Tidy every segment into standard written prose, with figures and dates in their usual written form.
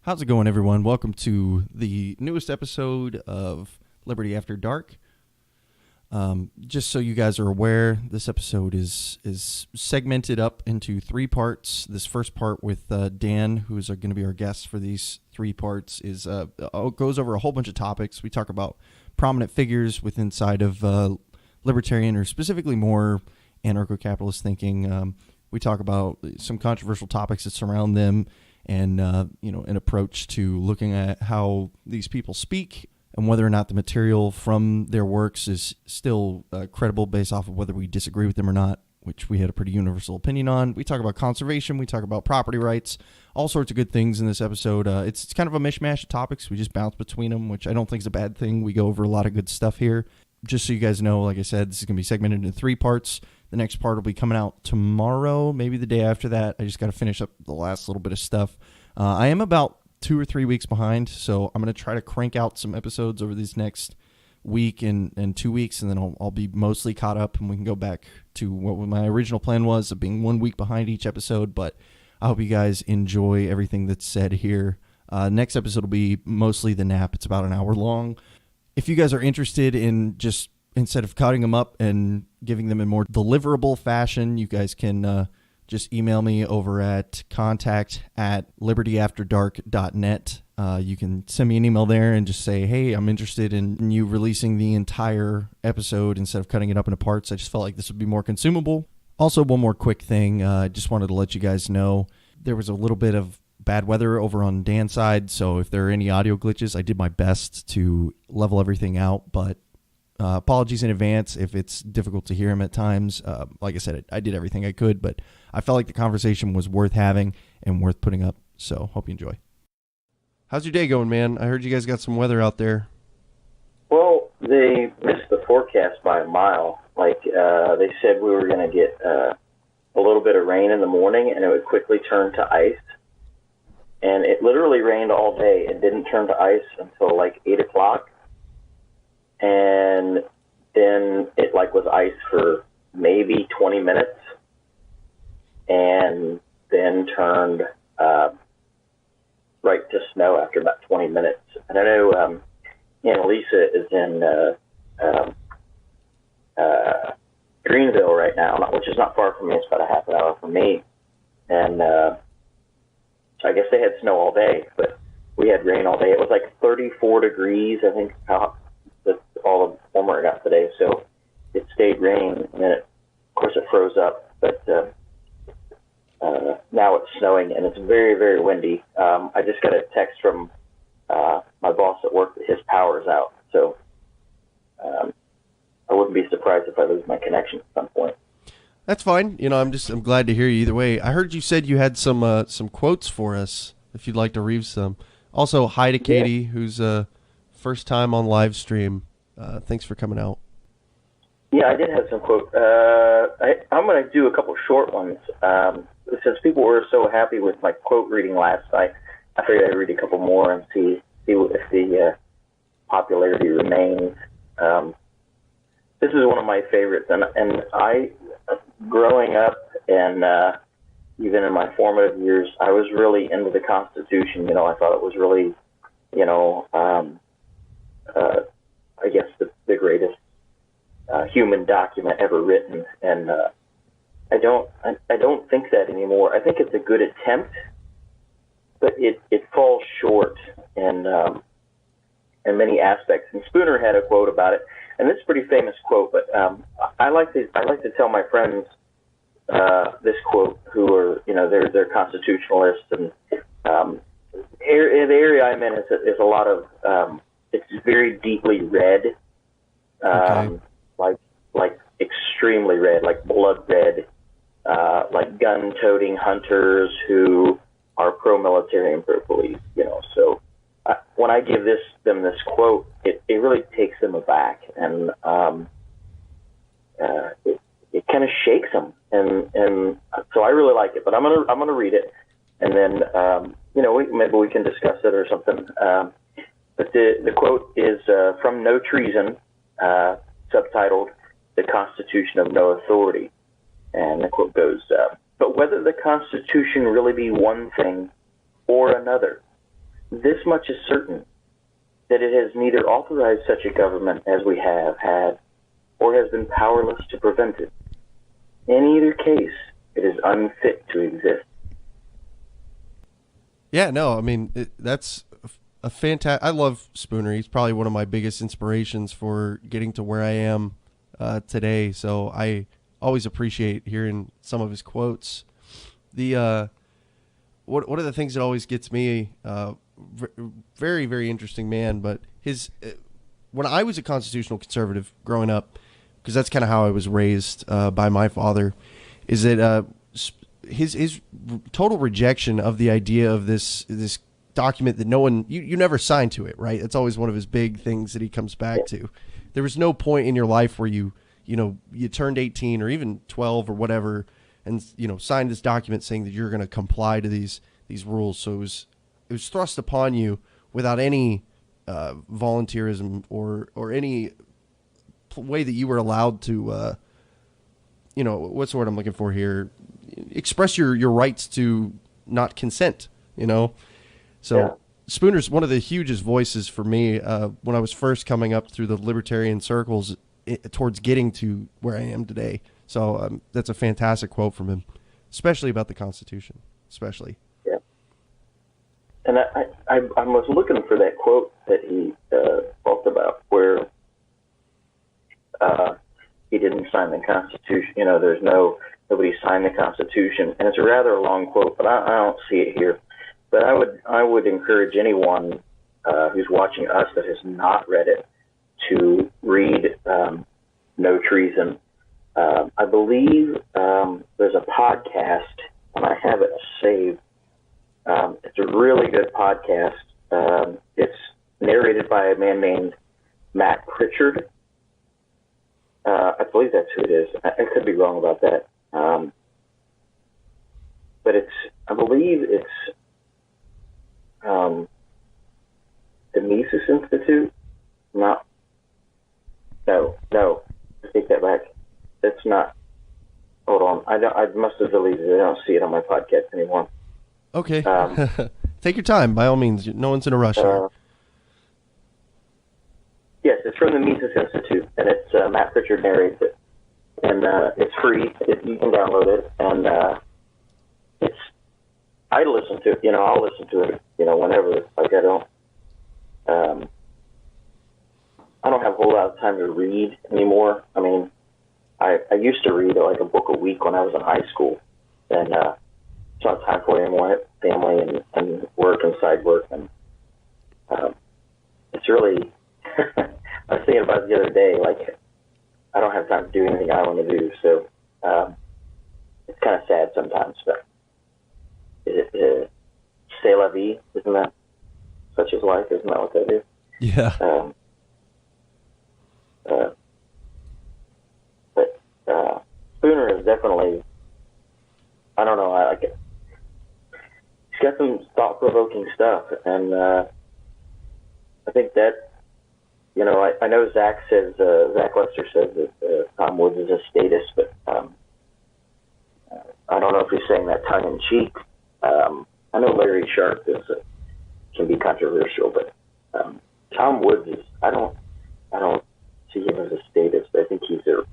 How's it going, everyone? Welcome to the newest episode of Liberty After Dark. Just so you guys are aware, this episode is segmented up into three parts. This first part with Dan, who's going to be our guest for these three parts, goes over a whole bunch of topics. We talk about prominent figures inside of libertarian, or specifically more anarcho-capitalist thinking. We talk about some controversial topics that surround them, and an approach to looking at how these people speak and whether or not the material from their works is still credible based off of whether we disagree with them or not, which we had a pretty universal opinion on. We talk about conservation, we talk about property rights, all sorts of good things in this episode. It's kind of a mishmash of topics. We just bounce between them, which I don't think is a bad thing. We go over a lot of good stuff here. Just so you guys know, like I said, this is going to be segmented into three parts. The next part will be coming out tomorrow, maybe the day after that. I just got to finish up the last little bit of stuff. I am about 2 or 3 weeks behind, so I'm going to try to crank out some episodes over these next week and 2 weeks, and then I'll be mostly caught up, and we can go back to what my original plan was of being 1 week behind each episode. But I hope you guys enjoy everything that's said here. Next episode will be mostly the nap. It's about an hour long. If you guys are interested in just, instead of cutting them up and giving them in more deliverable fashion, you guys can just email me over at contact@libertyafterdark.net. You can send me an email there and just say, hey, I'm interested in you releasing the entire episode instead of cutting it up into parts. I just felt like this would be more consumable. Also, one more quick thing. I just wanted to let you guys know there was a little bit of bad weather over on Dan's side, so if there are any audio glitches, I did my best to level everything out, but apologies in advance if it's difficult to hear him at times. Like I said, I did everything I could, but I felt like the conversation was worth having and worth putting up, so hope you enjoy. How's your day going, man? I heard you guys got some weather out there. Well, they missed the forecast by a mile. They said we were going to get a little bit of rain in the morning, and it would quickly turn to ice. And it literally rained all day. It didn't turn to ice until 8 o'clock. And then it was ice for maybe 20 minutes, and then turned right to snow after about 20 minutes. And I know Annalisa is in Greenville right now, which is not far from me. It's about a half an hour from me. And I guess they had snow all day, but we had rain all day. It was 34 degrees, I think, that's all the warmer it got today. So it stayed raining, and then of course it froze up. But now it's snowing, and it's very, very windy. I just got a text from my boss at work that his power's out. So I wouldn't be surprised if I lose my connection at some point. That's fine. I'm glad to hear you either way. I heard you said you had some quotes for us, if you'd like to read some. Also, hi to Katie, who's first time on live stream. Thanks for coming out. Yeah, I did have some quotes. I'm going to do a couple short ones. Since people were so happy with my quote reading last night, I figured I'd read a couple more and see if the popularity remains. This is one of my favorites, and I, growing up and even in my formative years, I was really into the Constitution. I thought it was really, I guess the greatest human document ever written, and I don't think that anymore. I think it's a good attempt, but it falls short in many aspects. And Spooner had a quote about it, and it's a pretty famous quote. But I like to tell my friends this quote, who are they're constitutionalists, and the area I'm in is a lot of it's very deeply red, Okay. like extremely red, like blood red, like gun-toting hunters who are pro-military and pro-police. So when I give them this quote, it really takes them aback, and it kind of shakes them, and so I really like it. But I'm gonna read it, and then maybe we can discuss it or something. But the quote is from No Treason, subtitled "The Constitution of No Authority," and the quote goes, "But whether the Constitution really be one thing or another, this much is certain, that it has neither authorized such a government as we have had, or has been powerless to prevent it. In either case, it is unfit to exist. Yeah, no, I mean, that's a fantastic. I love Spooner. He's probably one of my biggest inspirations for getting to where I am today. So I always appreciate hearing some of his quotes. The one of the things that always gets me, very, very interesting man, but his when I was a constitutional conservative growing up, because that's kind of how I was raised by my father, is that his total rejection of the idea of this document that no one, you never signed to it, right? That's always one of his big things that he comes back to. There was no point in your life where you turned 18 or even 12 or whatever and, signed this document saying that you're going to comply to these rules. So it was thrust upon you without any volunteerism or any way that you were allowed to, what's the word I'm looking for here? Express your rights to not consent, So yeah. Spooner's one of the hugest voices for me when I was first coming up through the libertarian circles towards getting to where I am today. So that's a fantastic quote from him, especially about the Constitution, especially. Yeah. And I was looking for that quote that he talked about where he didn't sign the Constitution. Nobody signed the Constitution, and it's a rather long quote, but I don't see it here. But I would encourage anyone who's watching us that has not read it to read No Treason. I believe there's a podcast, and I have it saved. It's a really good podcast. It's narrated by a man named Matt Pritchard. I believe that's who it is. I could be wrong about that. But I believe it's the Mises Institute. No, I take that back. It's not. Hold on. I must have deleted it. I don't see it on my podcast anymore. Okay. Take your time, by all means. No one's in a rush here. Yes, it's from the Mises Institute, and it's Matt Pritchard narrates it, and it's free. You can download it, and I listen to it. I'll listen to it. Whenever. Like I don't have a whole lot of time to read anymore. I mean, I used to read like a book a week when I was in high school, and it's not time for it anymore. I have family and work and side work, and it's really. I was thinking about it the other day. Like, I don't have time to do anything I want to do, so it's kind of sad sometimes. But is it c'est la vie? Isn't that such is life? Isn't that what that is? Yeah. But Spooner is definitely. I don't know. I like it. He's got some thought-provoking stuff, and I think that. I know Zach Lester says that Tom Woods is a statist, but I don't know if he's saying that tongue in cheek. I know Larry Sharp can be controversial, but Tom Woods is. I don't see him as a statist. I think he's I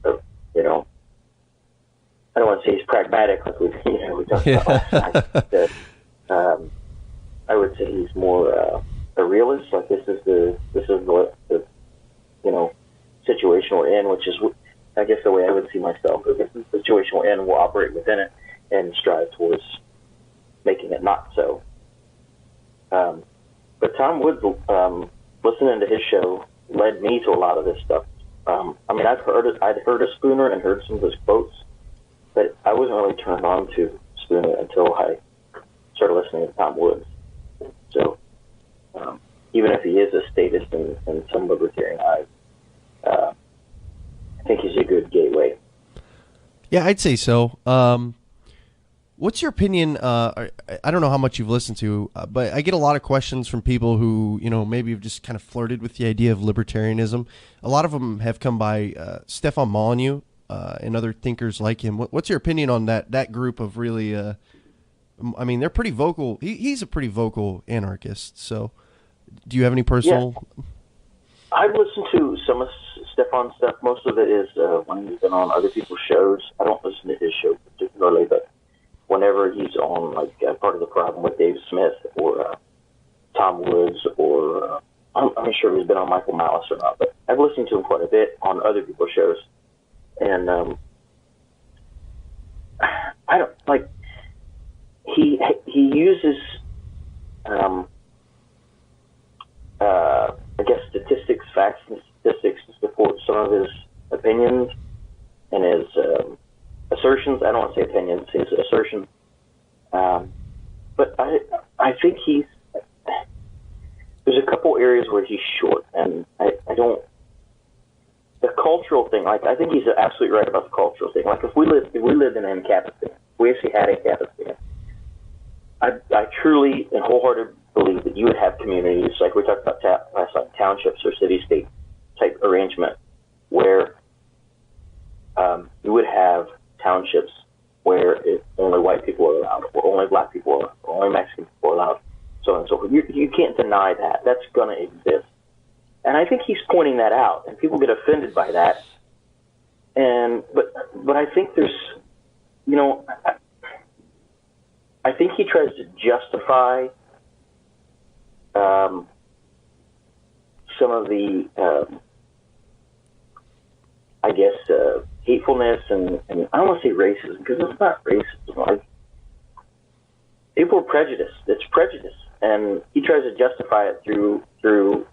don't want to say he's pragmatic, like we talked about last night. But, I would say he's more a realist. Like this is the situation we're in, which is, I guess, the way I would see myself. If this is the situation we're in, we'll operate within it and strive towards making it not so. But Tom Woods, listening to his show, led me to a lot of this stuff. I'd heard of Spooner and heard some of his quotes, but I wasn't really turned on to Spooner until I started listening to Tom Woods. So, even if he is a statist in some libertarian eyes, I think he's a good gateway. Yeah, I'd say so. What's your opinion? I don't know how much you've listened to, but I get a lot of questions from people who, maybe have just kind of flirted with the idea of libertarianism. A lot of them have come by Stefan Molyneux and other thinkers like him. What's your opinion on that group of really I mean, they're pretty vocal. He's a pretty vocal anarchist. So, do you have any personal? Yeah. I've listened to some of Stefan's stuff. Most of it is when he's been on other people's shows. I don't listen to his show particularly, but whenever he's on, like, Part of the Problem with Dave Smith or Tom Woods, or I'm not sure if he's been on Michael Malice or not, but I've listened to him quite a bit on other people's shows. And I don't, like, he uses, I guess, statistics, facts and statistics to support some of his opinions and his assertions. I don't want to say opinions, his assertions. But I think there's a couple areas where he's short, and I don't, the cultural thing, like, I think he's absolutely right about the cultural thing. Like, if we lived in Ancapistan, if we actually had Ancapistan, I truly and wholeheartedly believe that you would have communities, like we talked about last night, townships or city-state type arrangement, where you would have townships where only white people are allowed, or only black people are allowed, or only Mexican people are allowed, so on and so forth. You can't deny that. That's going to exist. And I think he's pointing that out, and people get offended by that. But I think there's, you know, I think he tries to justify some of the, I guess, hatefulness and I don't want to say racism, because it's not racism. Like, people are prejudiced. It's prejudice, and he tries to justify it through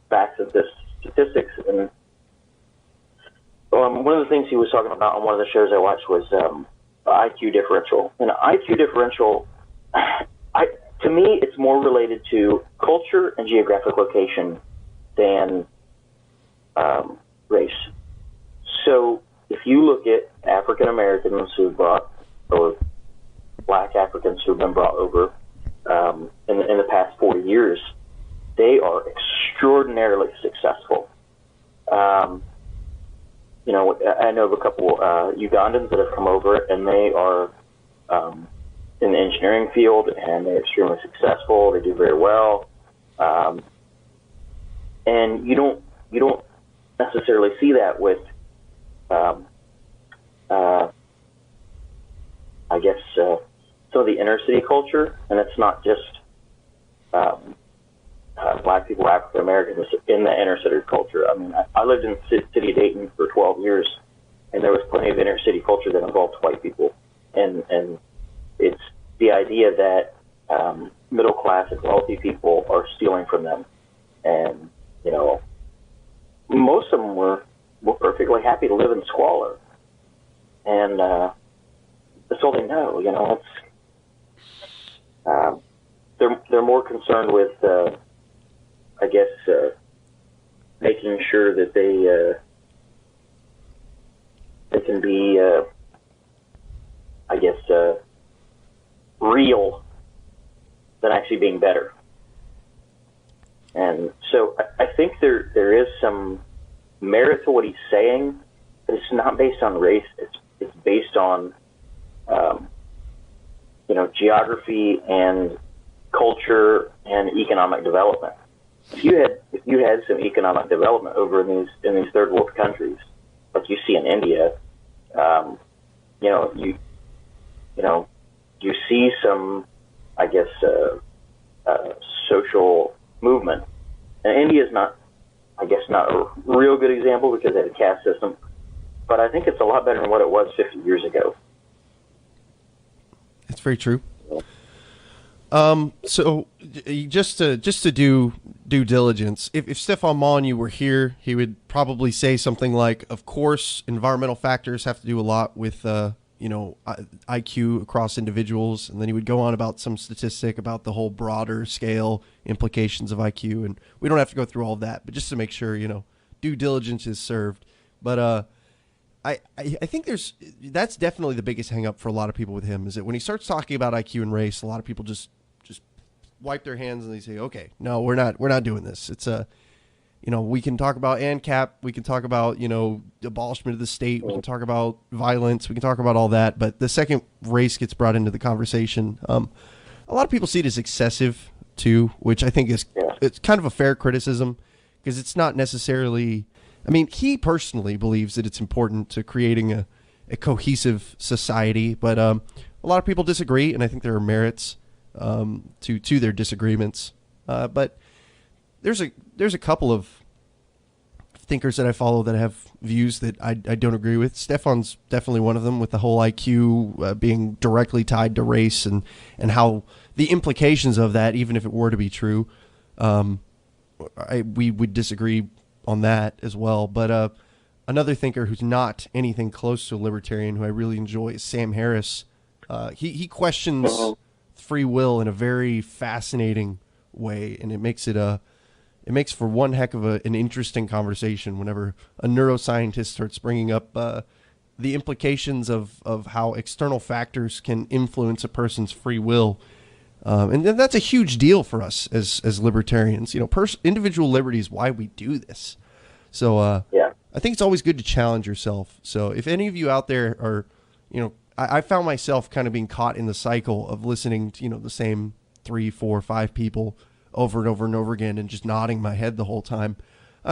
facts of this statistics. And one of the things he was talking about on one of the shows I watched was IQ differential. And IQ differential, to me, it's more related to culture and geographic location than race. So if you look at African Americans who brought, or black Africans who have been brought over in the past 40 years, they are extraordinarily successful. You know, I know of a couple Ugandans that have come over, and they are in the engineering field, and they're extremely successful. They do very well, and you don't necessarily see that with, I guess, some of the inner city culture, and it's not just black people, African Americans in the inner city culture. I mean, I lived in the city of Dayton for 12 years, and there was plenty of inner city culture that involved white people, and it's the idea that middle class and wealthy people are stealing from them, and you know, most of them were perfectly happy to live in squalor, and that's all they know. You know, it's they're more concerned with, I guess, making sure that they can be, I guess, real than actually being better. And so I think there is some merit to what he's saying, but it's not based on race. It's based on, you know, geography and culture and economic development. If you had some economic development over in these third world countries, like you see in India, you know, you see some, I guess, social movement. And India is not a real good example because they had a caste system, but I think it's a lot better than what it was 50 years ago. It's very true. So just to do due diligence, if Stefan Molyneux were here, he would probably say something like, of course, environmental factors have to do a lot with, you know, IQ across individuals. And then he would go on about some statistic about the whole broader scale implications of IQ. And we don't have to go through all of that, but just to make sure, you know, due diligence is served. But, I think that's definitely the biggest hang up for a lot of people with him, is that when he starts talking about IQ and race, a lot of people just wipe their hands and they say, okay, no, we're not doing this. It's you know, we can talk about ANCAP, we can talk about, you know, abolishment of the state, we can talk about violence, we can talk about all that, but the second race gets brought into the conversation, a lot of people see it as excessive too, which I think is it's kind of a fair criticism because it's not necessarily. I mean, he personally believes that it's important to creating a cohesive society, but a lot of people disagree, and I think there are merits to their disagreements. But there's a couple of thinkers that I follow that have views that I don't agree with. Stefan's definitely one of them, with the whole IQ being directly tied to race and how the implications of that, even if it were to be true, we would disagree on that as well. But another thinker who's not anything close to a libertarian, who I really enjoy, is Sam Harris. He questions free will in a very fascinating way, and it makes for one heck of an interesting conversation whenever a neuroscientist starts bringing up the implications of how external factors can influence a person's free will. And that's a huge deal for us as libertarians. You know, individual liberty is why we do this. So I think it's always good to challenge yourself. So if any of you out there are, you know, I found myself kind of being caught in the cycle of listening to, you know, the same 3, 4, 5 people over and over and over again and just nodding my head the whole time.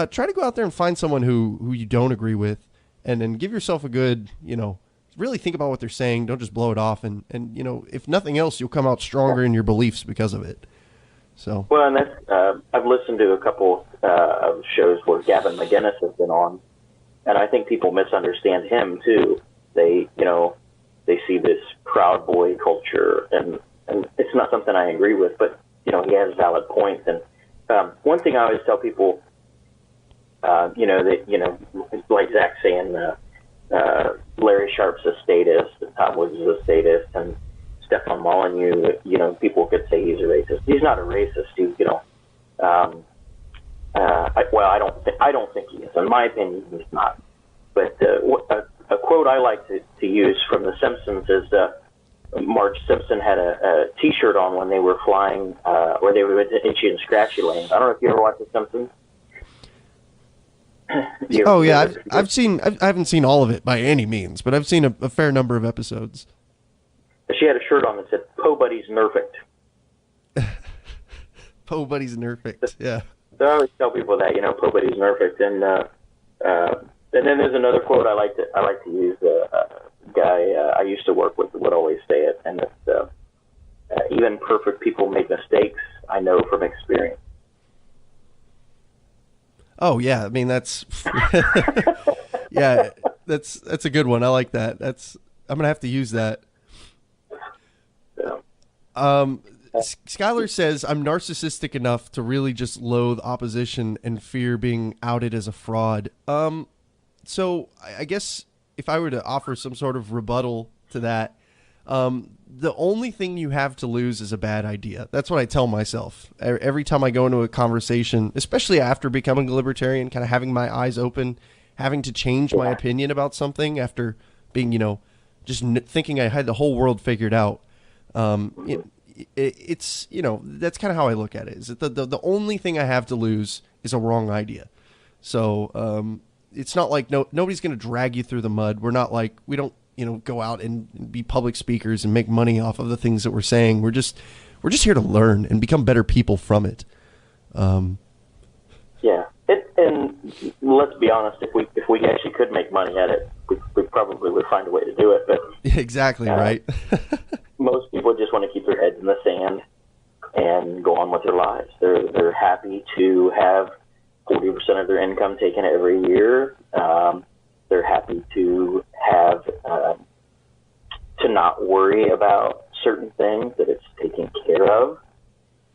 Try to go out there and find someone who you don't agree with, and then give yourself a good, you know, really think about what they're saying. Don't just blow it off. And you know, if nothing else, you'll come out stronger in your beliefs because of it. So. Well, and that's, I've listened to a couple of shows where Gavin McInnes has been on, and I think people misunderstand him too. They see this Proud Boy culture, and it's not something I agree with, but, you know, he has valid points. And one thing I always tell people, like Zach saying, Larry Sharp's a statist, and Tom Woods is a statist, and Stefan Molyneux, you know, people could say he's a racist. He's not a racist. He's, you know, I don't think he is. In my opinion, he's not. But a quote I like to use from The Simpsons is Marge Simpson had a T-shirt on when they were flying, where they were in Itchy and Scratchy Lane. I don't know if you ever watched The Simpsons. I haven't seen all of it by any means, but I've seen a fair number of episodes. She had a shirt on that said "Po Buddy's Nerfect." Po Buddy's Nerfect, yeah. So I always tell people that, you know, Po Buddy's Nerfect, and then there's another quote I like to use. A guy I used to work with would always say it, and it's even perfect people make mistakes. I know from experience. Oh yeah, I mean that's yeah, that's a good one. I like that. I'm gonna have to use that. Yeah. Skylar says, I'm narcissistic enough to really just loathe opposition and fear being outed as a fraud. So I guess if I were to offer some sort of rebuttal to that, the only thing you have to lose is a bad idea. That's what I tell myself. Every time I go into a conversation, especially after becoming a libertarian, kind of having my eyes open, having to change my opinion about something after being, you know, just thinking I had the whole world figured out. It's, you know, that's kind of how I look at it. Is that the only thing I have to lose is a wrong idea. So it's not like nobody's going to drag you through the mud. We're not like, we don't, you know, go out and be public speakers and make money off of the things that we're saying. We're just here to learn and become better people from it. Yeah. And let's be honest, if we actually could make money at it, we probably would find a way to do it. But exactly right. Most people just want to keep their heads in the sand and go on with their lives. They're happy to have 40% of their income taken every year. They're happy to have to not worry about certain things, that it's taken care of,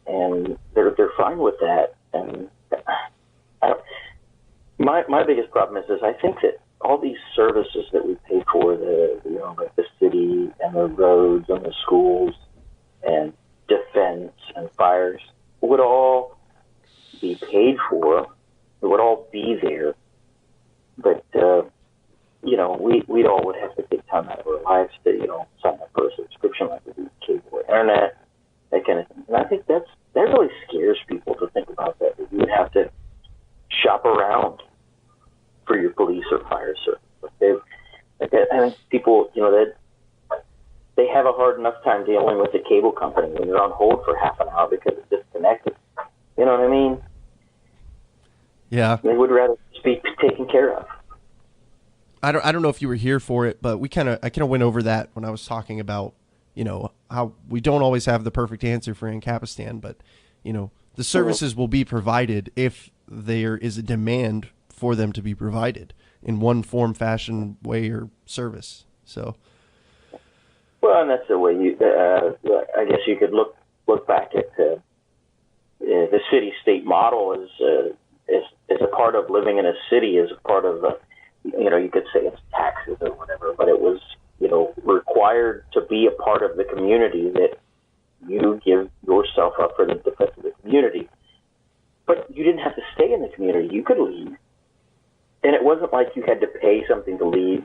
and they're fine with that. And my biggest problem is I think that all these services that we pay for, like the city and the roads and the schools and defense and fires, would all be paid for. It would all be there, but we all would have to take time out of our lives to, sign up for a subscription like we do cable or internet, that kind of thing. And I think that really scares people to think about that you would have to shop around for your police or fire service. I think people, that they have a hard enough time dealing with the cable company when you're on hold for half an hour because it's disconnected. You know what I mean? Yeah. They would rather just be taken care of. I don't know if you were here for it, but I kind of went over that when I was talking about, how we don't always have the perfect answer for Ancapistan, but, the services will be provided if there is a demand for them to be provided in one form, fashion, way, or service. So. Well, and that's the way I guess you could look back at the city-state model is a part of living in a city, is a part of you could say it's taxes or whatever, but it was, required to be a part of the community that you give yourself up for the defense of the community. But you didn't have to stay in the community. You could leave. And it wasn't like you had to pay something to leave,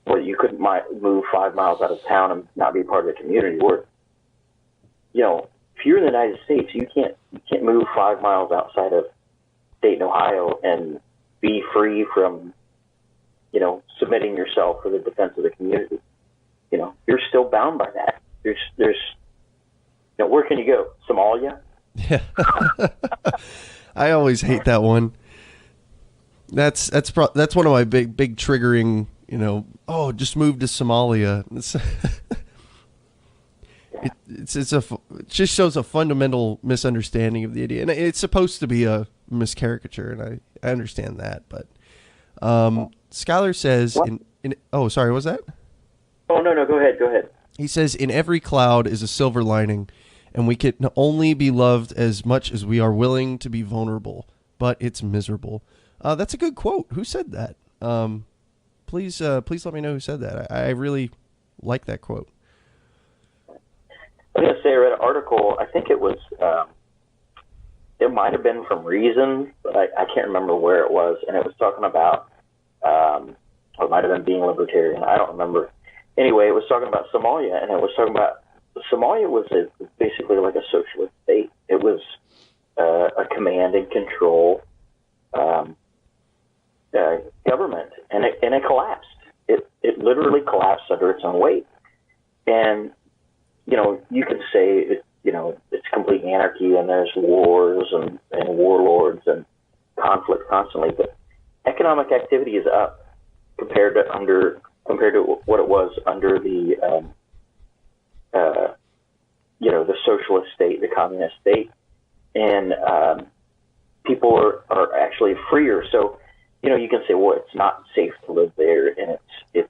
or you couldn't move 5 miles out of town and not be part of the community. Or, if you're in the United States, you can't move 5 miles outside of Dayton, Ohio, and be free from, submitting yourself for the defense of the community. You're still bound by that. There's where can you go? Somalia? Yeah. I always hate that one. That's one of my big triggering, just move to Somalia. It just shows a fundamental misunderstanding of the idea. And it's supposed to be a miscaricature, and I understand that, but Skylar says sorry, what was that? Oh, no, go ahead. He says, in every cloud is a silver lining, and we can only be loved as much as we are willing to be vulnerable, but it's miserable. That's a good quote. Who said that? Please let me know who said that. I really like that quote. I'm going to say I read an article, I think it was, it might have been from Reason, but I can't remember where it was, and it was talking about, or it might have been Being Libertarian, I don't remember. Anyway, it was talking about Somalia, and it was talking about Somalia was basically like a socialist state. It was a command and control government, and it collapsed. It literally collapsed under its own weight. And you can say it's complete anarchy, and there's wars and warlords and conflict constantly, but economic activity is up compared to what it was under the the socialist state, the communist state, and people are actually freer. So you can say, well, it's not safe to live there, and it's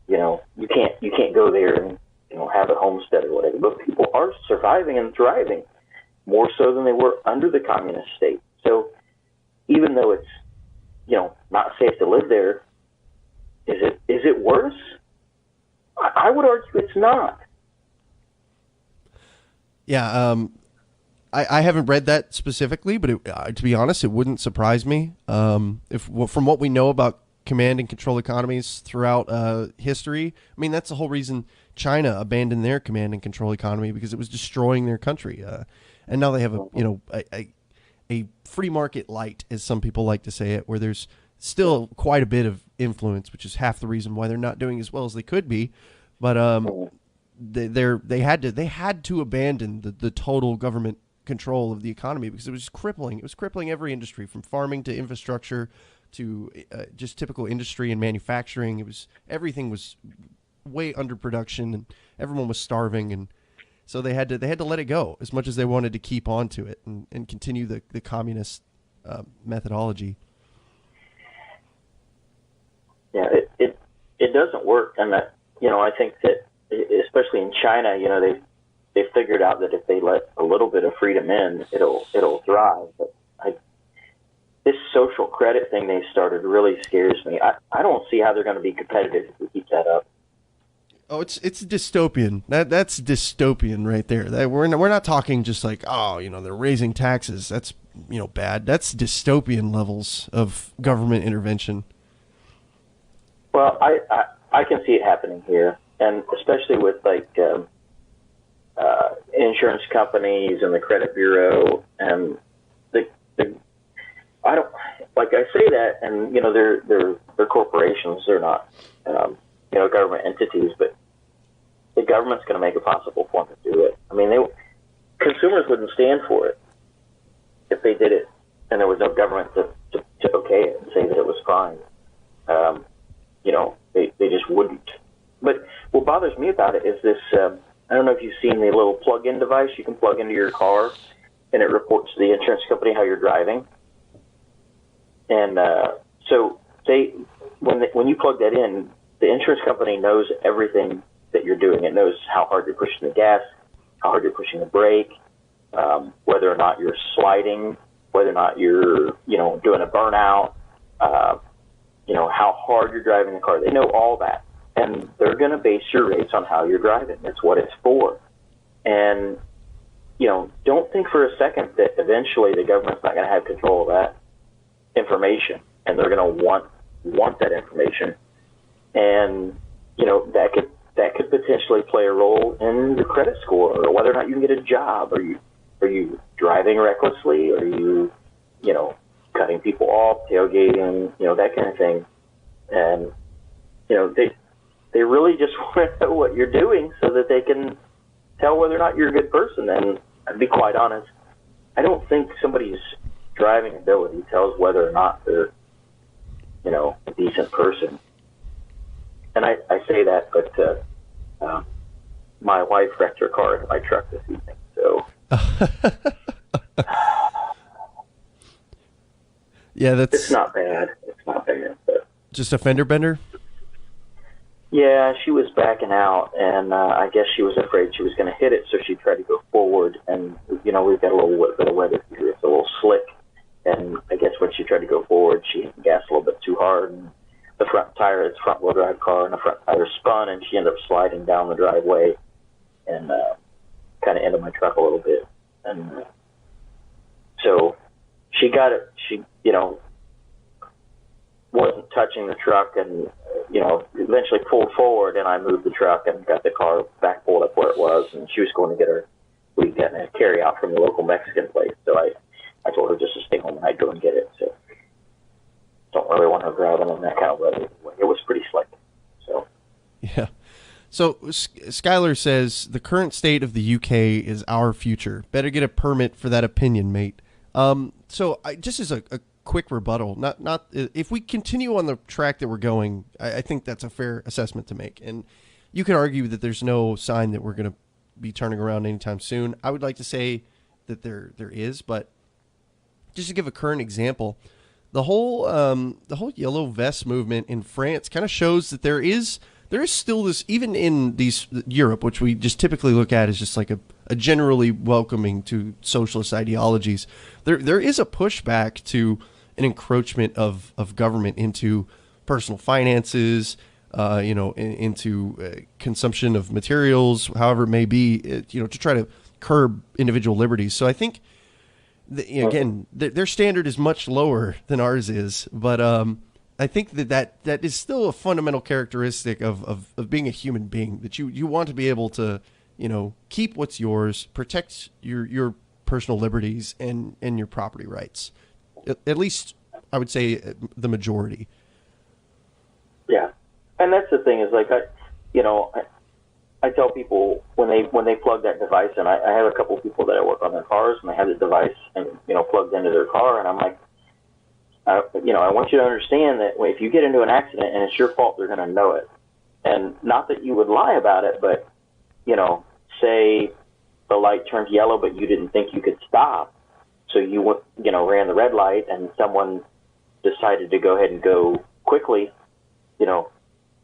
you can't go there and have a homestead or whatever. But people are surviving and thriving more so than they were under the communist state. So even though it's not safe to live there, is it worse? I would argue it's not. Yeah, I haven't read that specifically, but to be honest, it wouldn't surprise me. From what we know about command and control economies throughout history, I mean, that's the whole reason China abandoned their command and control economy, because it was destroying their country. And now they have a free market light, as some people like to say it, where there's still quite a bit of influence, which is half the reason why they're not doing as well as they could be. But they had to abandon the total government control of the economy, because it was crippling. It was crippling every industry, from farming to infrastructure to just typical industry and manufacturing. Everything was way under production, and everyone was starving, and so they had to let it go, as much as they wanted to keep on to it and continue the communist methodology. Yeah, it doesn't work, and that I think that especially in China, they figured out that if they let a little bit of freedom in, it'll thrive. But this social credit thing they started really scares me. I don't see how they're going to be competitive if we keep that up. Oh, it's dystopian. That's dystopian right there. We're not talking just like, they're raising taxes. That's bad. That's dystopian levels of government intervention. Well, I can see it happening here, and especially with insurance companies and the credit bureau, and I say that, and they're corporations. They're not government entities, but the government's going to make it possible for them to do it. I mean, consumers wouldn't stand for it if they did it, and there was no government to okay it and say that it was fine. They just wouldn't. But what bothers me about it is this. I don't know if you've seen the little plug-in device you can plug into your car, and it reports to the insurance company how you're driving. And so when you plug that in, the insurance company knows everything that you're doing. It knows how hard you're pushing the gas, how hard you're pushing the brake, whether or not you're sliding, whether or not you're, doing a burnout, how hard you're driving the car. They know all that. And they're going to base your rates on how you're driving. That's what it's for. And, don't think for a second that eventually the government's not going to have control of that information. And they're going to want that information. And, that could potentially play a role in your credit score, or whether or not you can get a job. Are you driving recklessly? Are you, cutting people off, tailgating, that kind of thing. And, they really just want to know what you're doing so that they can tell whether or not you're a good person. And I'd be quite honest, I don't think somebody's driving ability tells whether or not they're, a decent person. And I say that, but my wife wrecked her car into my truck this evening. So, yeah, it's not bad. It's not bad. But just a fender bender. Yeah, she was backing out, and I guess she was afraid she was going to hit it, so she tried to go forward. And we've got a little bit of weather here; it's a little slick. And I guess when she tried to go forward, she hit the gas a little bit too hard, and the front tire, it's a front-wheel drive car, and the front tire spun, and she ended up sliding down the driveway and kind of into my truck a little bit. And so she got it. She, wasn't touching the truck, and eventually pulled forward, and I moved the truck and got the car back pulled up where it was, and she was going to get her weekend carry out from the local Mexican place. So I told her just to stay home and I'd go and get it. So don't really want her driving in that kind of weather. It was pretty slick. So yeah. So Skylar says the current state of the UK is our future. Better get a permit for that opinion, mate. So just as a quick rebuttal, not if we continue on the track that we're going, I think that's a fair assessment to make. And you could argue that there's no sign that we're going to be turning around anytime soon. I would like to say that there is, but just to give a current example, the whole yellow vest movement in France kind of shows that there is still this, even in Europe, which we just typically look at as just like a generally welcoming to socialist ideologies. There is a pushback to an encroachment of government into personal finances, into consumption of materials, however it may be, to try to curb individual liberties. So I think, again, their standard is much lower than ours is, but I think that is still a fundamental characteristic of being a human being, that you want to be able to, keep what's yours, protect your personal liberties and your property rights. At least I would say the majority. Yeah. And that's the thing is, like, I tell people when they plug that device, and I have a couple of people that I work on their cars, and they have the device and plugged into their car, and I'm like, I want you to understand that if you get into an accident and it's your fault, they're going to know it. And not that you would lie about it, but say the light turned yellow, but you didn't think you could stop, so you ran the red light, and someone decided to go ahead and go quickly.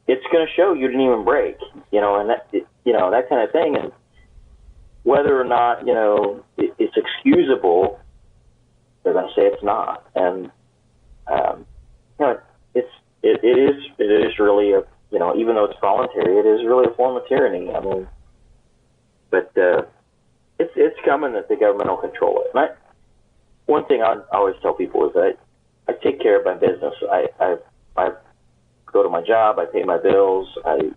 It's going to show you didn't even brake, and that kind of thing. And whether or not, it's excusable, they're going to say it's not. And, it is really even though it's voluntary, it is really a form of tyranny. I mean, but, it's coming that the government will control it. And one thing I always tell people is that I take care of my business. I go to my job, I pay my bills, I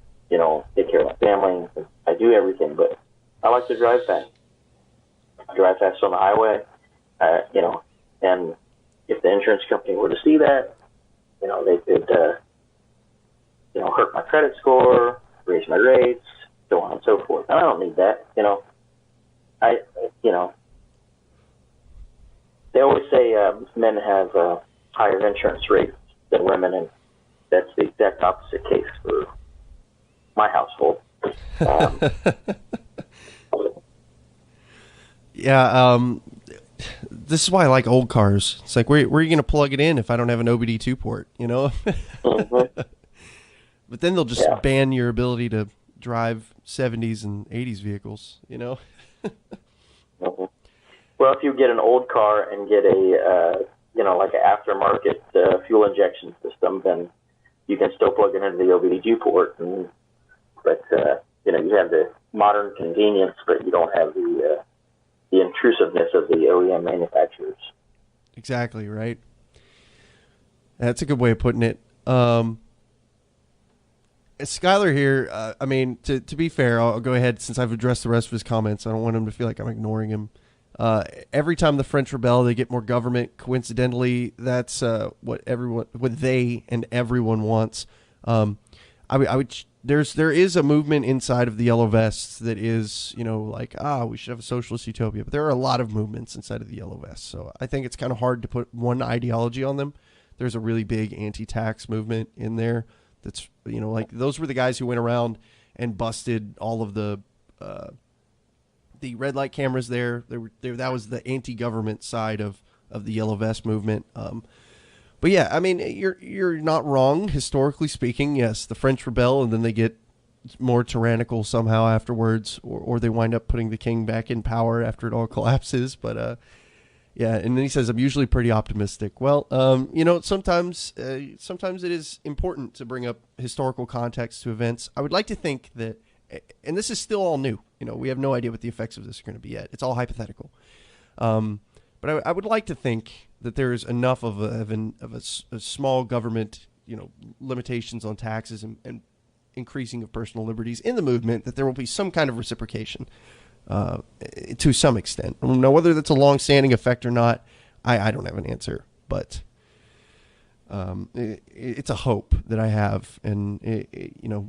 take care of my family, I do everything, but I like to drive fast. I drive fast on the highway, and if the insurance company were to see that, they could, hurt my credit score, raise my rates, so on and so forth. And I don't need that, I, you know, they always say men have higher insurance rates than women, and that's the exact opposite case for my household. Yeah, this is why I like old cars. It's like, where are you going to plug it in if I don't have an OBD2 port, you know? Mm-hmm. But then they'll just ban your ability to drive 70s and 80s vehicles, you know? Mm-hmm. Well, if you get an old car and get a, like an aftermarket fuel injection system, then you can still plug it into the OBD2 port. But you have the modern convenience, but you don't have the intrusiveness of the OEM manufacturers. Exactly, right? That's a good way of putting it. Skylar here, I mean, to be fair, I'll go ahead since I've addressed the rest of his comments. I don't want him to feel like I'm ignoring him. Every time the French rebel, they get more government. Coincidentally, that's what they and everyone wants. There is a movement inside of the Yellow Vests that is, we should have a socialist utopia. But there are a lot of movements inside of the Yellow Vests. So I think it's kind of hard to put one ideology on them. There's a really big anti-tax movement in there. That's, those were the guys who went around and busted all of the red light cameras there. That was the anti-government side of the Yellow Vest movement. But yeah, I mean, you're not wrong. Historically speaking, yes, the French rebel and then they get more tyrannical somehow afterwards, or they wind up putting the king back in power after it all collapses. But yeah, and then he says, I'm usually pretty optimistic. Well, sometimes it is important to bring up historical context to events. I would like to think that, and this is still all new. We have no idea what the effects of this are going to be yet. It's all hypothetical. But I would like to think that there is enough of a small government, limitations on taxes and increasing of personal liberties in the movement that there will be some kind of reciprocation to some extent. Now, whether that's a long-standing effect or not, I don't have an answer, but it's a hope that I have, and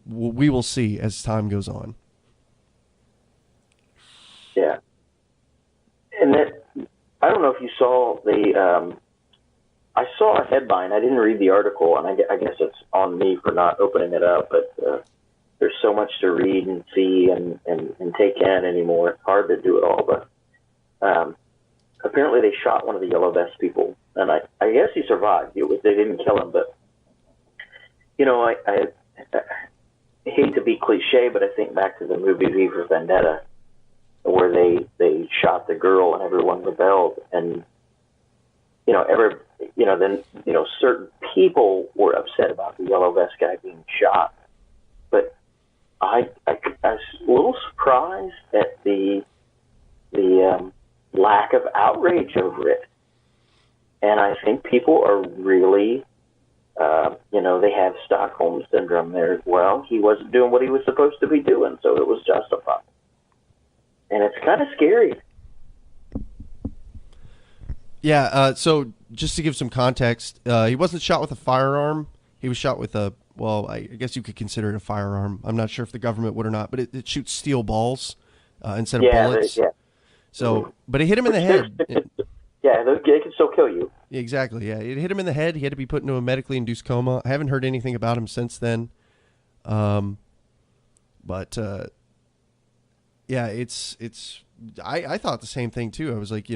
we will see as time goes on. Yeah, and that. I don't know if you saw I saw a headline. I didn't read the article, and I guess it's on me for not opening it up. But there's so much to read and see and take in anymore. It's hard to do it all. But apparently, they shot one of the Yellow Vest people, and I guess he survived. They didn't kill him, but I hate to be cliche, but I think back to the movie V for Vendetta, where they shot the girl and everyone rebelled, and then certain people were upset about the Yellow Vest guy being shot, but I was a little surprised at the lack of outrage over it, and I think people are really they have Stockholm syndrome there as well. He wasn't doing what he was supposed to be doing, so it was justified. And it's kind of scary. Yeah, so just to give some context, he wasn't shot with a firearm. He was shot with I guess you could consider it a firearm. I'm not sure if the government would or not, but it shoots steel balls instead of bullets. Yeah. So, but it hit him in the head. They can still kill you. Exactly, yeah. It hit him in the head. He had to be put into a medically induced coma. I haven't heard anything about him since then. But yeah, I thought the same thing too. I was like,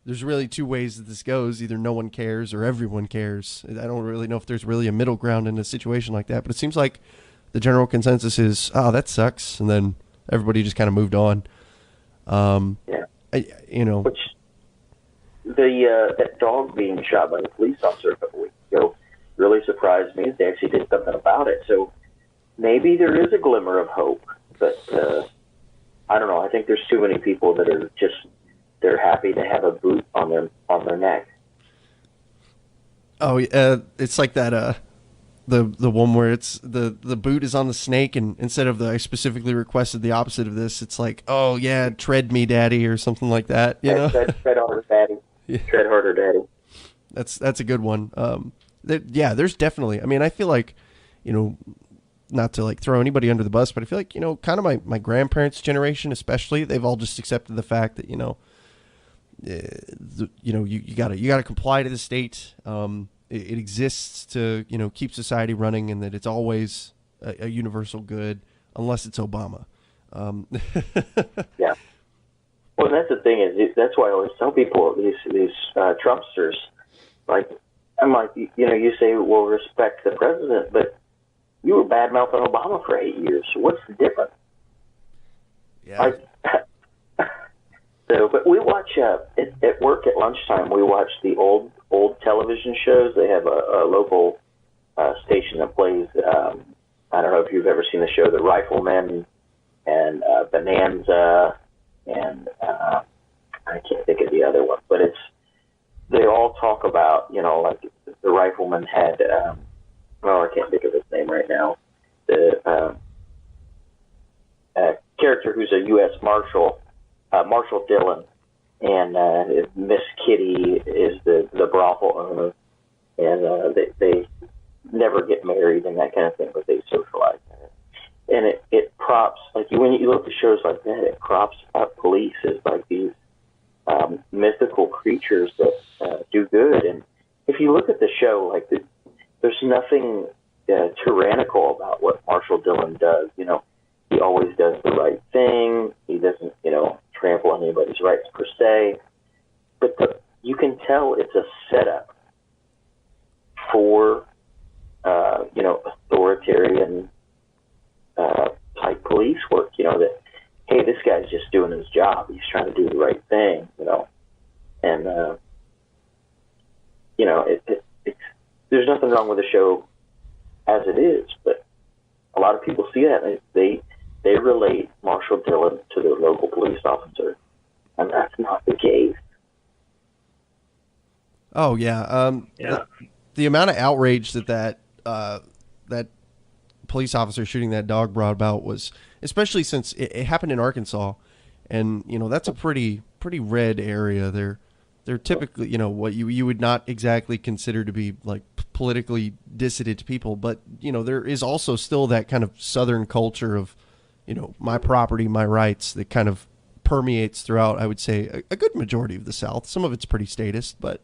there's really two ways that this goes. Either no one cares or everyone cares. I don't really know if there's really a middle ground in a situation like that, but it seems like the general consensus is, oh, that sucks. And then everybody just kind of moved on. Which that dog being shot by the police officer a couple weeks ago really surprised me. They actually did something about it. So maybe there is a glimmer of hope, but I don't know. I think there's too many people that are they're happy to have a boot on their neck. Oh, it's like that. The one where it's the boot is on the snake, and instead of I specifically requested the opposite of this, it's like, oh yeah, tread me, daddy, or something like that. Tread harder, daddy. Yeah. Tread harder, daddy. That's a good one. There's definitely. I mean, I feel like, not to like throw anybody under the bus, but I feel like, kind of my grandparents' generation, especially, they've all just accepted the fact that, you gotta comply to the state. It exists to, keep society running, and that it's always a universal good, unless it's Obama. Yeah. Well, that's the thing that's why I always tell people, these Trumpsters, like, I'm like, you say, well, respect the president, but you were bad-mouthing Obama for 8 years. What's the difference? Yeah. So, but we watch at work at lunchtime. We watch the old television shows. They have a local station that plays. I don't know if you've ever seen the show, The Rifleman, and Bonanza, and I can't think of the other one. But they all talk about, like the Rifleman had. I can't think of his name right now. The character who's a U.S. Marshal. Marshall Dillon, and Miss Kitty is the brothel owner, and they never get married and that kind of thing, but they socialize. And it props, like when you look at shows like that, it props up police as like these mythical creatures that do good. And if you look at the show, like there's nothing tyrannical about what Marshall Dillon does. He always does the right thing. He doesn't, trample on anybody's rights per se. But you can tell it's a setup for, authoritarian type police work. That, hey, this guy's just doing his job. He's trying to do the right thing. And there's nothing wrong with the show as it is, but a lot of people see that and they relate Marshall Dillon to their local police officer, and that's not the case. Oh yeah. The amount of outrage that police officer shooting that dog brought about was, especially since it happened in Arkansas, and that's a pretty red area. They're typically what you would not exactly consider to be like politically dissident people, but there is also still that kind of Southern culture of my property, my rights, that kind of permeates throughout, I would say, a good majority of the South. Some of it's pretty statist, but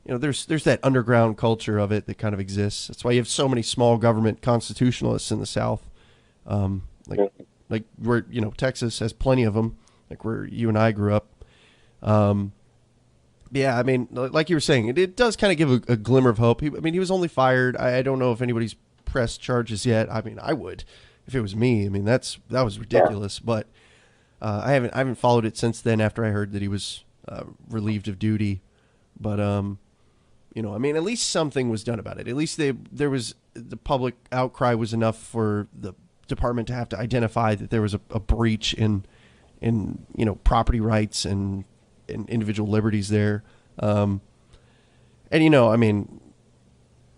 there's that underground culture of it that kind of exists. That's why you have so many small government constitutionalists in the South, like where Texas has plenty of them, like where you and I grew up. Yeah, I mean, like you were saying, it does kind of give a glimmer of hope. He was only fired. I don't know if anybody's pressed charges yet. I mean, I would if it was me. I mean, that was ridiculous. Yeah. But I haven't followed it since then. After I heard that he was relieved of duty, but at least something was done about it. At least there was the public outcry was enough for the department to have to identify that there was a breach in property rights and individual liberties there.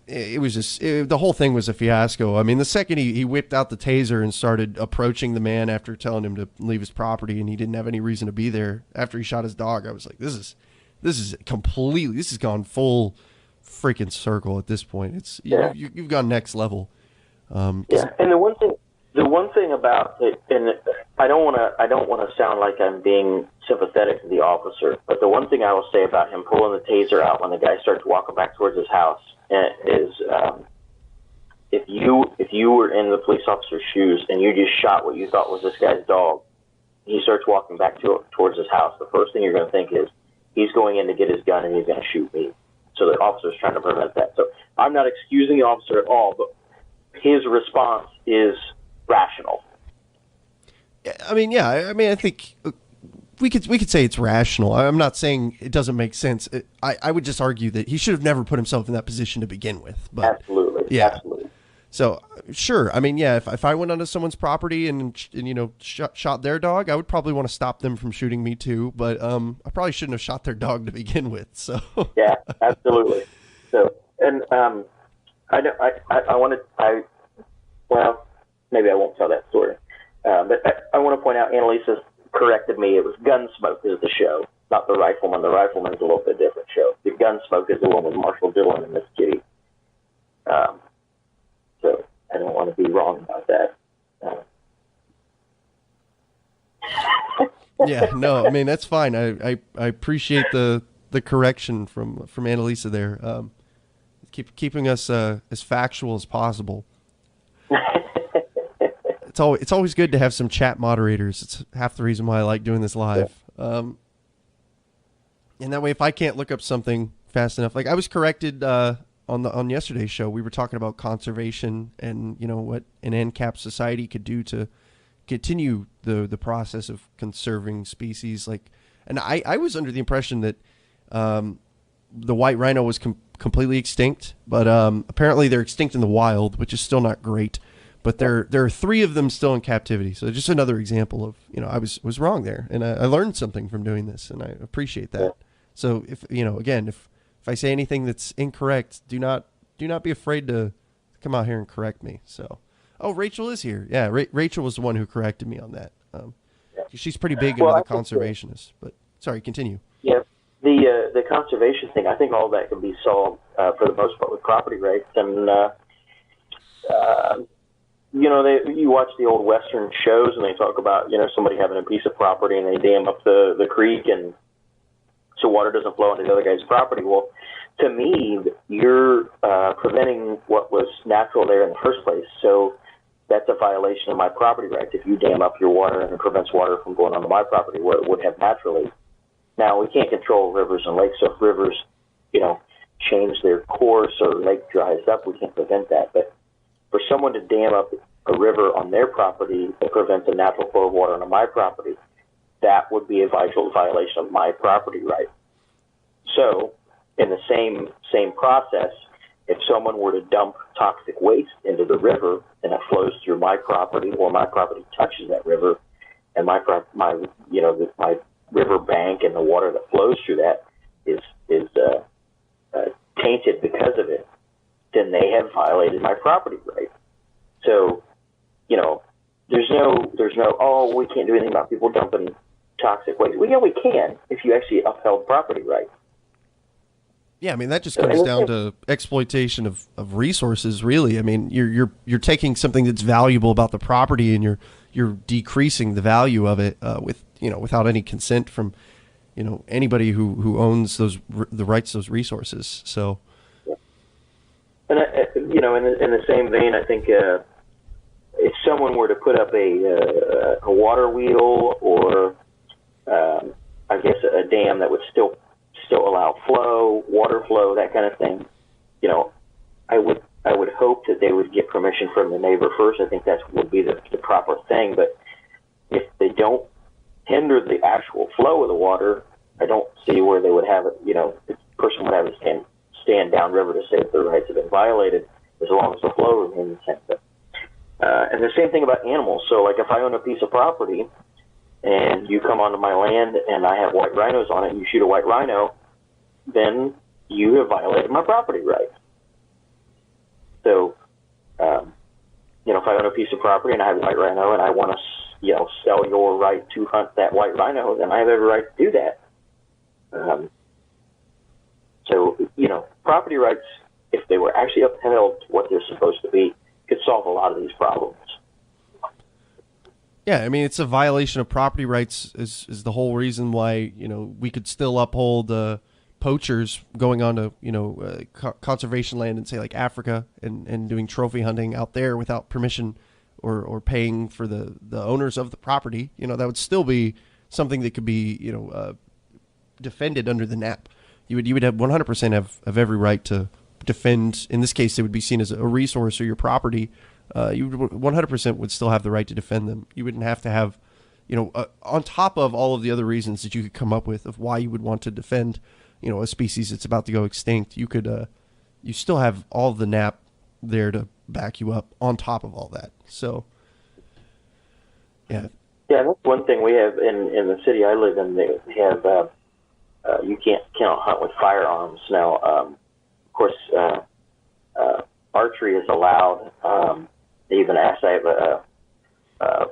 It was just, the whole thing was a fiasco. I mean, the second he whipped out the taser and started approaching the man after telling him to leave his property, and he didn't have any reason to be there after he shot his dog, I was like, this has gone full freaking circle at this point. You've gone next level. And the one thing about it, and I don't want to sound like I'm being sympathetic to the officer, but the one thing I will say about him pulling the taser out when the guy starts walking back towards his house is, if you were in the police officer's shoes and you just shot what you thought was this guy's dog, he starts walking back towards his house, the first thing you're going to think is he's going in to get his gun and he's going to shoot me. So the officer's trying to prevent that. So I'm not excusing the officer at all, but his response is rational. I think we could say it's rational. I'm not saying it doesn't make sense. I would just argue that he should have never put himself in that position to begin with. But absolutely. Yeah. Absolutely. So sure. I mean, yeah, if I went onto someone's property and shot their dog, I would probably want to stop them from shooting me too. But I probably shouldn't have shot their dog to begin with. So yeah, absolutely. So, and well, maybe I won't tell that story. But I want to point out, Annalisa corrected me. It was Gunsmoke is the show, not The Rifleman. The Rifleman's a little bit different show. The Gunsmoke is the one with Marshall Dillon and Miss Kitty. So I don't want to be wrong about Yeah, no, I mean that's fine. I appreciate the correction from Annalisa there. Keeping us as factual as possible. It's always good to have some chat moderators. It's half the reason why I like doing this live. And that way, if I can't look up something fast enough, like I was corrected on yesterday's show, we were talking about conservation and what an NCAP society could do to continue the process of conserving species. And I was under the impression that the white rhino was completely extinct, but apparently they're extinct in the wild, which is still not great. But there are 3 of them still in captivity. So just another example of I was wrong there, and I learned something from doing this, and I appreciate that. So if again if I say anything that's incorrect, do not be afraid to come out here and correct me. So, Rachel is here. Yeah, Rachel was the one who corrected me on that. She's pretty big into the conservationists. But sorry, continue. Yeah, the conservation thing. I think all that can be solved for the most part with property rights. And you watch the old Western shows, and they talk about somebody having a piece of property, and they dam up the creek, and so water doesn't flow into the other guy's property. Well, to me, you're preventing what was natural there in the first place. So that's a violation of my property rights if you dam up your water and it prevents water from going onto my property where it would have naturally. Now, we can't control rivers and lakes, so if rivers, change their course or lake dries up, we can't prevent that. But for someone to dam up a river on their property that prevents a natural flow of water onto my property, that would be a violation of my property right. So, in the same process, if someone were to dump toxic waste into the river and it flows through my property, or my property touches that river, and my river bank and the water that flows through that is tainted because of it, then they have violated my property right. So, there's no we can't do anything about people dumping toxic waste. Well, yeah, we can if you actually upheld property rights. Yeah, I mean that just comes down to exploitation of resources, really. I mean, you're taking something that's valuable about the property and you're decreasing the value of it with without any consent from anybody who owns the rights to those resources. So, and in the same vein, I think if someone were to put up a water wheel or I guess a dam that would still allow water flow, that kind of thing, I would hope that they would get permission from the neighbor first. I think that would be the proper thing. But if they don't hinder the actual flow of the water, I don't see where they would have it. The person would have to stand downriver to say that their rights have been violated, as long as the flow remains the same. And the same thing about animals. So, like if I own a piece of property and you come onto my land and I have white rhinos on it, and you shoot a white rhino, then you have violated my property rights. So, if I own a piece of property and I have a white rhino and I want to, sell your right to hunt that white rhino, then I have every right to do that. Property rights, if they were actually upheld to what they're supposed to be, could solve a lot of these problems. Yeah, I mean, it's a violation of property rights is the whole reason why, we could still uphold poachers going on to, conservation land in, say, like Africa and doing trophy hunting out there without permission or paying for the owners of the property. That would still be something that could be, defended under the NAP. You would have 100% have every right to defend. In this case, it would be seen as a resource or your property. You would 100% would still have the right to defend them. You wouldn't have to have, on top of all of the other reasons that you could come up with of why you would want to defend, a species that's about to go extinct. You could, you still have all of the NAP there to back you up on top of all that. So, yeah. Yeah, that's one thing we have in the city I live in. They have you cannot hunt with firearms now. Of course, archery is allowed. They even asked. I have a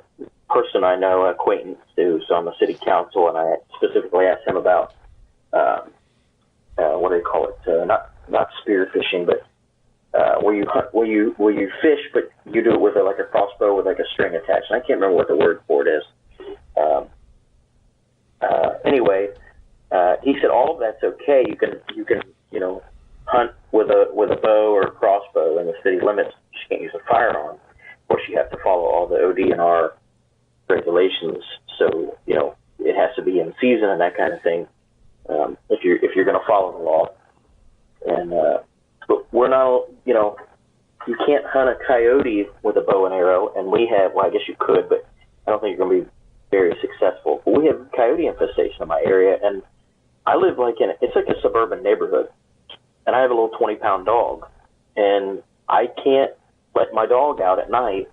person I know, an acquaintance who's on the city council, and I specifically asked him about what do they call it? Not spear fishing, but where you fish, but you do it with like a crossbow with like a string attached. And I can't remember what the word for it is. Anyway, he said all of that's okay. You can hunt with a bow or a crossbow in the city limits. You can't use a firearm. Of course, you have to follow all the ODNR regulations. So it has to be in season and that kind of thing. If you're going to follow the law, and but we're not, you can't hunt a coyote with a bow and arrow, and we have. Well, I guess you could, but I don't think you're going to be very successful. But we have coyote infestation in my area, and I live it's like a suburban neighborhood, and I have a little 20-pound dog, and I can't let my dog out at night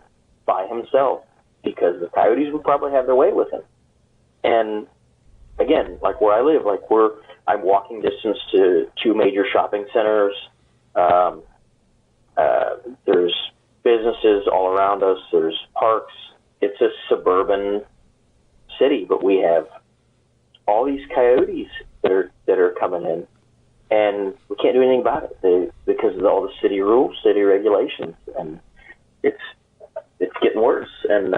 by himself because the coyotes would probably have their way with him. And again, like where I live, I'm walking distance to two major shopping centers. There's businesses all around us. There's parks. It's a suburban city, but we have all these coyotes that are coming in, and we can't do anything about it because of all the city rules, city regulations, and it's getting worse. And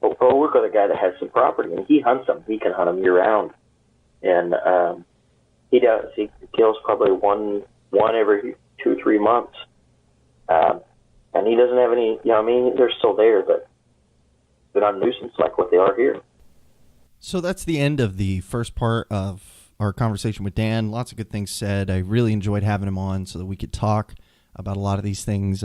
we'll work with a guy that has some property, and he hunts them. He can hunt them year round, and he does. He kills probably one every 2-3 months, and he doesn't have any. They're still there, but they're not a nuisance like what they are here. So that's the end of the first part of our conversation with Dan. Lots of good things said. I really enjoyed having him on so that we could talk about a lot of these things.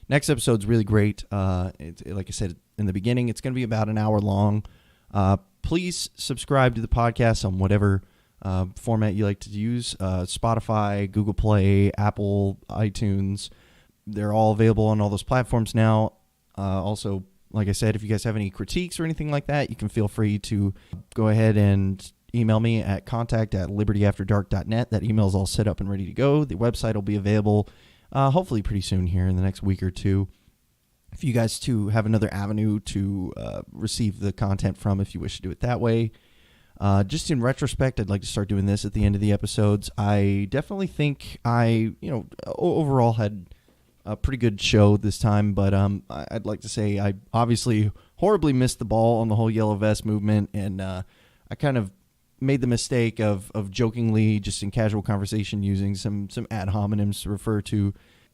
Next episode's really great. Like I said in the beginning, it's going to be about an hour long. Please subscribe to the podcast on whatever format you like to use. Spotify, Google Play, Apple, iTunes. They're all available on all those platforms now. Also, like I said, if you guys have any critiques or anything like that, you can feel free to go ahead and email me at contact@libertyafterdark.net. That email is all set up and ready to go. The website will be available hopefully pretty soon here in the next week or two. If you guys too have another avenue to receive the content from, if you wish to do it that way. Just in retrospect, I'd like to start doing this at the end of the episodes. I definitely think I overall had a pretty good show this time, but I'd like to say I obviously horribly missed the ball on the whole Yellow Vest movement, and I kind of made the mistake of jokingly, just in casual conversation, using some ad hominems to refer to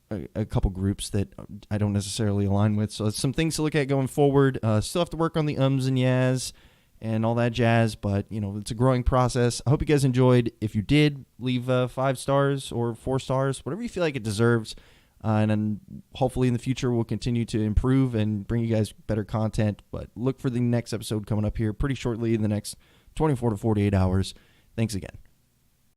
a couple groups that I don't necessarily align with. So it's some things to look at going forward. Still have to work on the ums and yas and all that jazz, but it's a growing process. I hope you guys enjoyed. If you did, leave 5 stars or 4 stars, whatever you feel like it deserves. And then hopefully in the future we'll continue to improve and bring you guys better content. But look for the next episode coming up here pretty shortly in the next 24 to 48 hours. Thanks again.